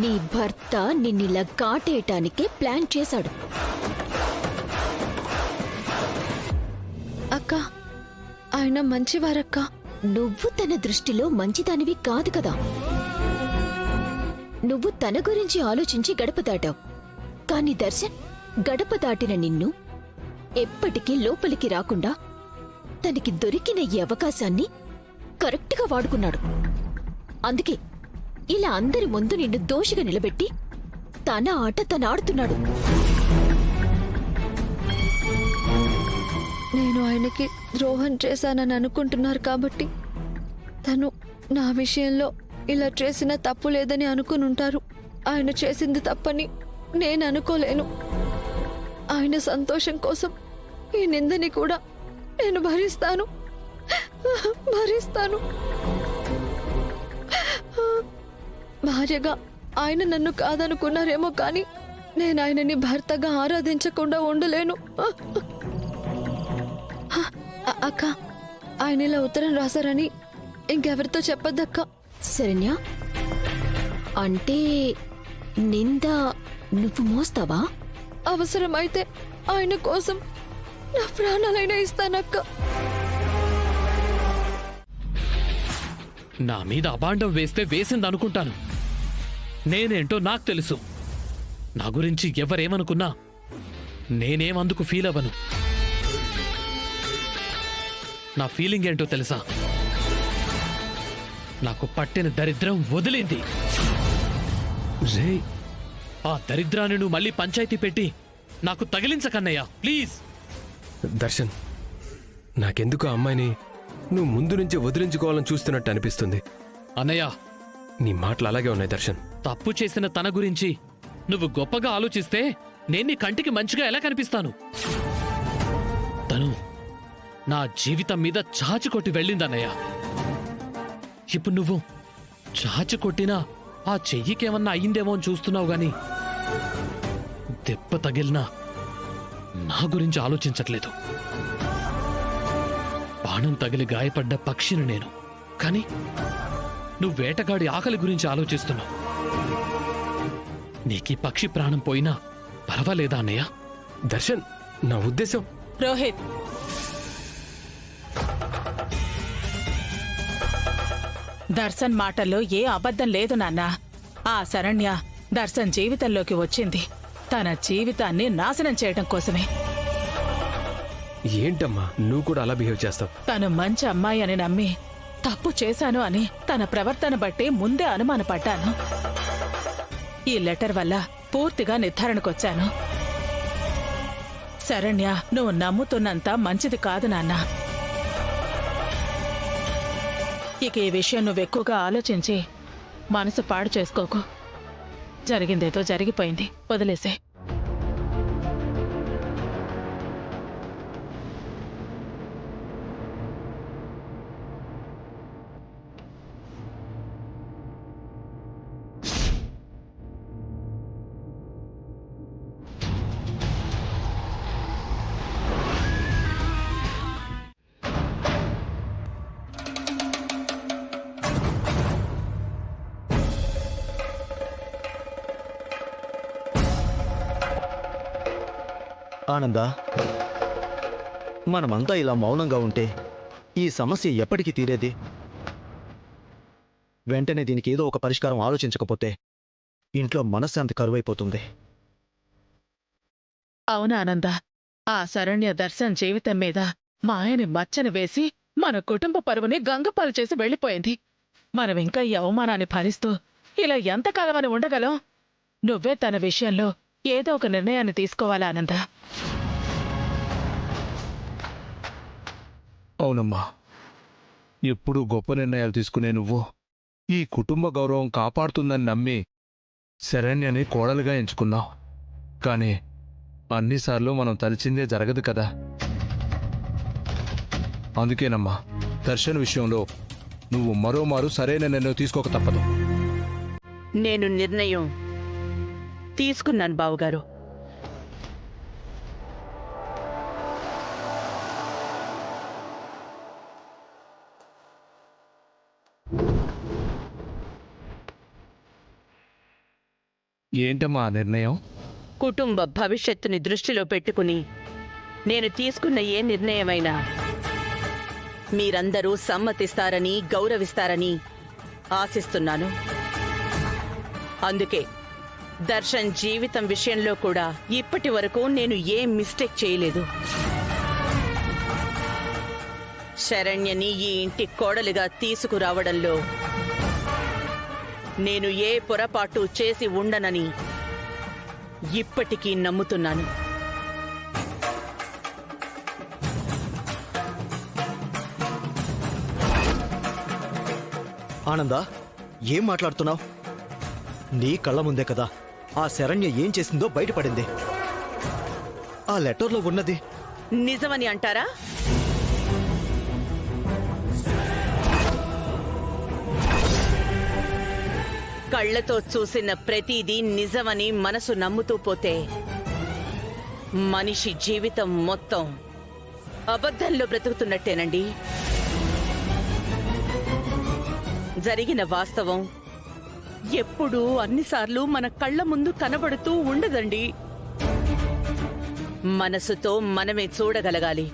నీ భర్త నిన్నిలా కాటేయటానికే ప్లాన్ చేశాడు. అక్క, ఆయన మంచివారక్క. నువ్వు తన దృష్టిలో మంచిదానివి కాదు కదా. నువ్వు తన గురించి ఆలోచించి గడప దాటావు. కాని దర్శన్ గడప దాటిన నిన్ను ఎప్పటికీ లోపలికి రాకుండా తనకి దొరికిన ఈ అవకాశాన్ని కరెక్ట్గా వాడుకున్నాడు. అందుకే ఇలా అందరి ముందు నిన్ను దోషిగా నిలబెట్టి తన ఆట తనాడుతున్నాడు. నేను ఆయనకి ద్రోహం చేశానని అనుకుంటున్నారు కాబట్టి తను నా విషయంలో ఇలా చేసిన తప్పు లేదని అనుకునుంటారు. ఆయన చేసింది తప్పని నేను అనుకోలేను. ఆయన సంతోషం కోసం ఈ నిందని కూడా నేను భరిస్తాను. భార్యగా ఆయన నన్ను కాదనుకున్నారేమో కానీ నేను ఆయనని భర్తగా ఆరాధించకుండా ఉండలేను. అక్క, ఆయన ఇలా ఉత్తరం రాశారని ఇంకెవరితో చెప్పద్దక్క. శరణ్య, అంటే నింద నువ్వు మోస్తావా? అవసరమైతే ఆయన కోసం నా ప్రాణాలైనా ఇస్తానక్క. నా మీద అబాండం వేస్తే వేసిందనుకుంటాను. నేనేంటో నాకు తెలుసు. నా గురించి ఎవరేమనుకున్నా నేనేమందుకు ఫీల్ అవ్వను. నా ఫీలింగ్ ఏంటో తెలుసా? నాకు పట్టిన దరిద్రం వదిలింది. ఆ దరిద్రాన్ని నువ్వు మళ్ళీ పంచాయతీ పెట్టి నాకు తగిలించకన్నయ్యా, ప్లీజ్. దర్శన్, నాకెందుకు ఆ అమ్మాయిని నువ్వు ముందు నుంచి వదిలించుకోవాలని చూస్తున్నట్టు అనిపిస్తుంది. అన్నయ్య, నీ మాటలు అలాగే ఉన్నాయి దర్శన్. తప్పు చేసిన తన గురించి నువ్వు గొప్పగా ఆలోచిస్తే నేను నీ కంటికి మంచిగా ఎలా కనిపిస్తాను? తను నా జీవితం మీద చాచి కొట్టి వెళ్ళిందన్నయ్య. ఇప్పుడు నువ్వు చాచి కొట్టినా ఆ చెయ్యికేమన్నా అయ్యిందేమో అని చూస్తున్నావు గాని దెబ్బ తగిలినా నా గురించి ఆలోచించట్లేదు. బాణం తగిలి గాయపడ్డ పక్షిని నేను, కానీ నువ్వు వేటగాడి ఆకలి గురించి ఆలోచిస్తున్నావు. నీకీ పక్షి ప్రాణం పోయినా పర్వాలేదా అన్నయ్య? దర్శన్, నా ఉద్దేశం. రోహిత్, దర్శన్ మాటల్లో ఏ అబద్ధం లేదు నాన్న. ఆ శరణ్య దర్శన్ జీవితంలోకి వచ్చింది తన జీవితాన్ని నాశనం చేయడం కోసమే. ఏంటమ్మా నువ్వు కూడా అలా బిహేవ్ చేస్తావు? తను మంచి అమ్మాయి అని నమ్మి తప్పు చేశాను అని తన ప్రవర్తన బట్టి ముందే అనుమానపడ్డాను. ఈ లెటర్ వల్ల పూర్తిగా నిర్ధారణకొచ్చాను. శరణ్య నువ్వు నమ్ముతున్నంత మంచిది కాదు నాన్న. ఇక ఈ విషయం నువ్వెక్కువగా ఆలోచించి మనసు పాడు చేసుకోకు. జరిగిందేదో జరిగిపోయింది, వదిలేసే. ఆనందా, మనమంతా ఇలా మౌనంగా ఉంటే ఈ సమస్య ఎప్పటికీ తీరేది? వెంటనే దీనికి ఏదో ఒక పరిష్కారం ఆలోచించకపోతే ఇంట్లో మనశ్శాంతి కరువైపోతుంది. అవునా ఆనంద, ఆ శరణ్య దర్శన్ జీవితం మీద మా ఆయని మచ్చని వేసి మన కుటుంబ పరువుని గంగపాలు చేసి వెళ్ళిపోయింది. మనం ఇంకా ఈ అవమానాన్ని భరిస్తూ ఇలా ఎంతకాలమని ఉండగలం? నువ్వే తన విషయంలో ఏదో ఒక నిర్ణయాన్ని తీసుకోవాలా ఆనంద? అవునమ్మా, ఎప్పుడూ గొప్ప నిర్ణయాలు తీసుకునే నువ్వు ఈ కుటుంబ గౌరవం కాపాడుతుందని నమ్మి శరణ్యని కోడలుగా ఎంచుకున్నావు. కానీ అన్నిసార్లు మనం తలిచిందే జరగదు కదా. అందుకేనమ్మా దర్శన్ విషయంలో నువ్వు మరోమారు సరైన నిర్ణయం తీసుకోక తప్పదు. నేను నిర్ణయం తీసుకున్నాను బావగారు. ఏంటమ్మా ఆ నిర్ణయం? కుటుంబ భవిష్యత్తుని దృష్టిలో పెట్టుకుని నేను తీసుకున్న ఏ నిర్ణయమైనా మీరందరూ సమ్మతిస్తారని గౌరవిస్తారని ఆశిస్తున్నాను. అందుకే దర్శన్ జీవితం విషయంలో కూడా ఇప్పటి వరకు నేను ఏ మిస్టేక్ చేయలేదు. శరణ్యని ఈ ఇంటి కోడలిగా తీసుకురావడంలో నేను ఏ పొరపాటు చేసి ఉండనని ఇప్పటికీ నమ్ముతున్నాను. ఆనందా, ఏం మాట్లాడుతున్నావు? నీ కళ్ళ ముందే కదా ఆ శరణ్య ఏం చేసిందో బయటపడింది. ఆ లెటర్లో ఉన్నది నిజమని అంటారా? కళ్ళతో చూసిన ప్రతిదీ నిజమని మనసు నమ్ముతూ పోతే మనిషి జీవితం మొత్తం అబద్ధంలో బ్రతుకుతున్నట్టేనండి. జరిగిన వాస్తవం ఎప్పుడూ అన్నిసార్లు మన కళ్ళ ముందు కనబడుతూ ఉండదండి. మనసుతో మనమే చూడగలగాలి.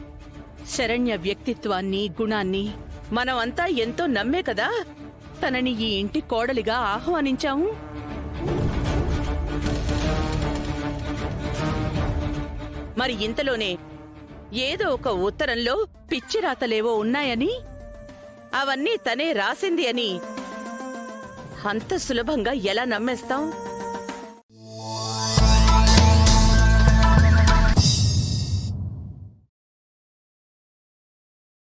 శరణ్య వ్యక్తిత్వాన్ని, గుణాన్ని మనం అంతా ఎంతో నమ్మే కదా తనని ఈ ఇంటి కోడలిగా ఆహ్వానించాము. మరి ఇంతలోనే ఏదో ఒక ఉత్తరంలో పిచ్చి రాతలేవో ఉన్నాయని, అవన్నీ తనే రాసింది అని అంత సులభంగా ఎలా నమ్మేస్తాం?